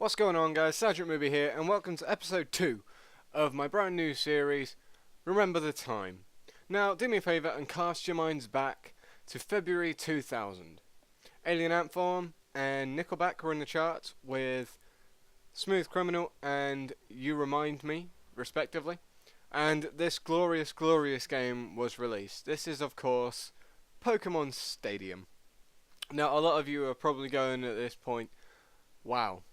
What's going on, guys? Sgt Mooby here, and welcome to episode 2 of my brand new series, Remember the Time. Now, do me a favour and cast your minds back to February 2000. Alien Ant Farm and Nickelback were in the charts with Smooth Criminal and You Remind Me, respectively. And this glorious, glorious game was released. This is, of course, Pokemon Stadium. Now, a lot of you are probably going at this point, wow.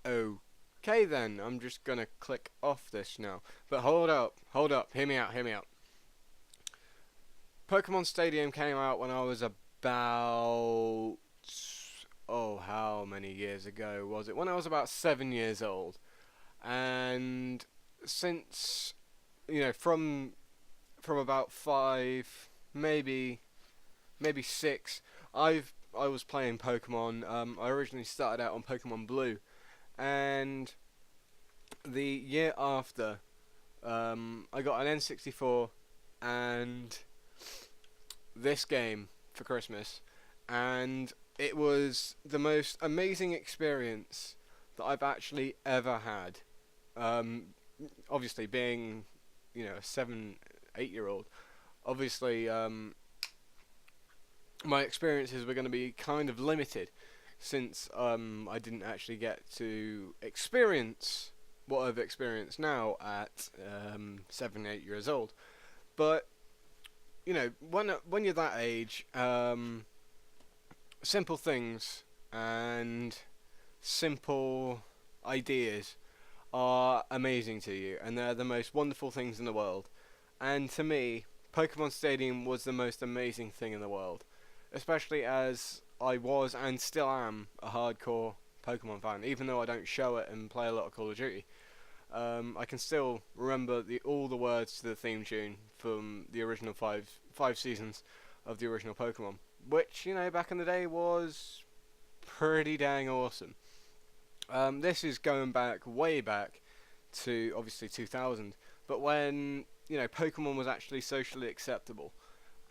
Okay then, I'm just gonna click off this now. But hold up, hear me out. Pokemon Stadium came out when I was about, how many years ago was it? When I was about 7 years old. And since, from about 5, maybe 6, I was playing Pokemon. I originally started out on Pokemon Blue, and the year after, I got an N64 and this game for Christmas, and it was the most amazing experience that I've actually ever had. Obviously, being a 7, 8 year old, obviously my experiences were going to be kind of limited, since I didn't actually get to experience what I've experienced now at 7, 8 years old. But when you're that age, simple things and simple ideas are amazing to you, and they're the most wonderful things in the world. And to me, Pokemon Stadium was the most amazing thing in the world, especially as I was and still am a hardcore Pokemon fan, even though I don't show it and play a lot of Call of Duty. I can still remember all the words to the theme tune from the original five seasons of the original Pokemon, which, back in the day was pretty dang awesome. This is going back, way back to, obviously, 2000, but when, Pokemon was actually socially acceptable,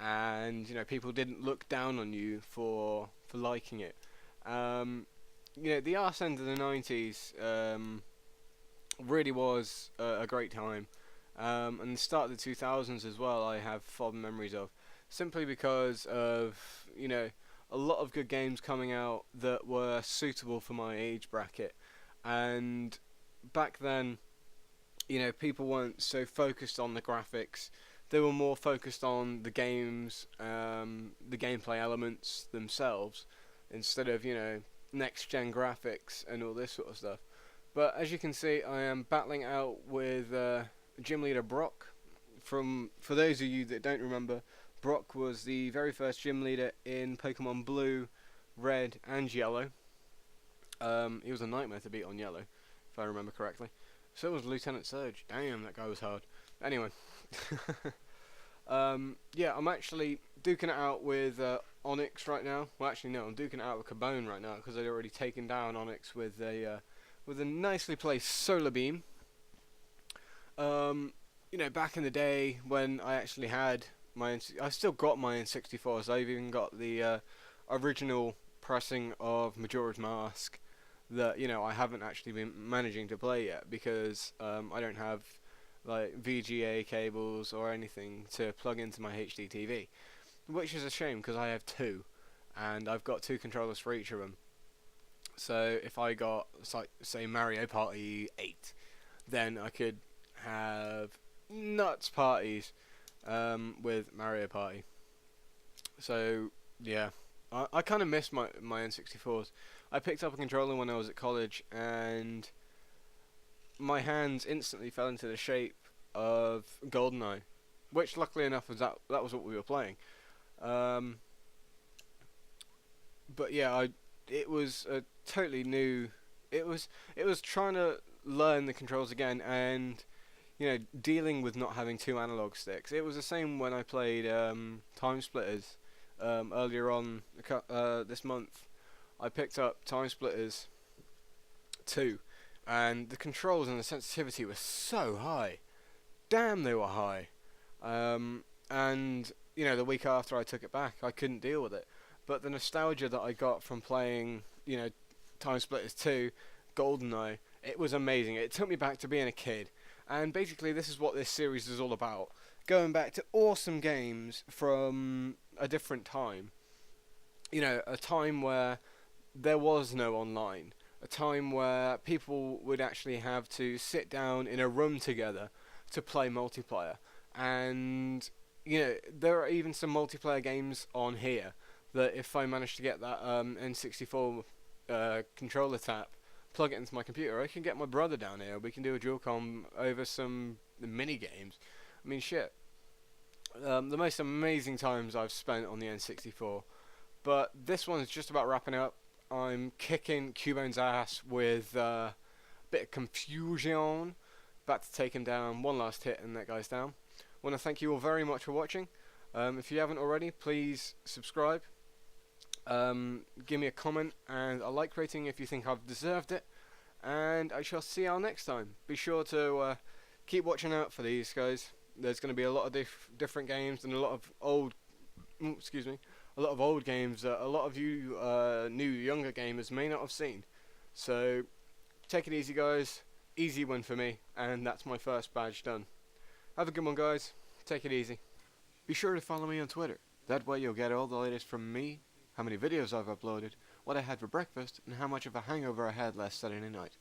and people didn't look down on you for liking it. The arse end of the 90s really was a great time, and the start of the 2000s as well. I have fond memories of, simply because of a lot of good games coming out that were suitable for my age bracket. And back then, people weren't so focused on the graphics. They were more focused on the games, the gameplay elements themselves, instead of, next-gen graphics and all this sort of stuff. But as you can see, I am battling out with Gym Leader Brock. For those of you that don't remember, Brock was the very first gym leader in Pokemon Blue, Red, and Yellow. He was a nightmare to beat on Yellow, if I remember correctly. So was Lieutenant Surge. Damn, that guy was hard. Anyway. I'm actually duking it out with Onyx right now. Well, actually, no, I'm duking it out with Cabone right now, because I'd already taken down Onyx with a nicely placed Solar Beam. Back in the day when I actually had I still got my N64s. I've even got the original pressing of Majora's Mask that I haven't actually been managing to play yet, because I don't have like VGA cables or anything to plug into my HD TV, which is a shame, because I have 2, and I've got 2 controllers for each of them. So if I got, say, Mario Party 8, then I could have nuts parties with Mario Party. So yeah, I kind of miss my N64s. I picked up a controller when I was at college, and my hands instantly fell into the shape of GoldenEye, which luckily enough was that was what we were playing. But yeah, it was a totally new. It was trying to learn the controls again, and dealing with not having 2 analog sticks. It was the same when I played Time Splitters earlier on this month. I picked up Time Splitters 2, and the controls and the sensitivity were so high. Damn, they were high. And the week after I took it back, I couldn't deal with it. But the nostalgia that I got from playing, Time Splitters 2, GoldenEye. It was amazing. It took me back to being a kid. And basically, this is what this series is all about. Going back to awesome games from a different time. You know, a time where there was no online. A time where people would actually have to sit down in a room together to play multiplayer. And, you know, there are even some multiplayer games on here that if I manage to get that N64 controller tap, plug it into my computer, I can get my brother down here. We can do a dual com over some mini games. I mean, shit. The most amazing times I've spent on the N64. But this one's just about wrapping up. I'm kicking Cubone's ass with a bit of confusion. About to take him down. One last hit and that guy's down. Want to thank you all very much for watching. If you haven't already, please subscribe. Give me a comment and a like rating if you think I've deserved it. And I shall see y'all next time. Be sure to keep watching out for these guys. There's going to be a lot of different games and a lot of old, a lot of old games that a lot of you new younger gamers may not have seen. So take it easy, guys. Easy win for me, and that's my first badge done. Have a good one, guys. Take it easy. Be sure to follow me on Twitter. That way you'll get all the latest from me, how many videos I've uploaded, what I had for breakfast, and how much of a hangover I had last Saturday night.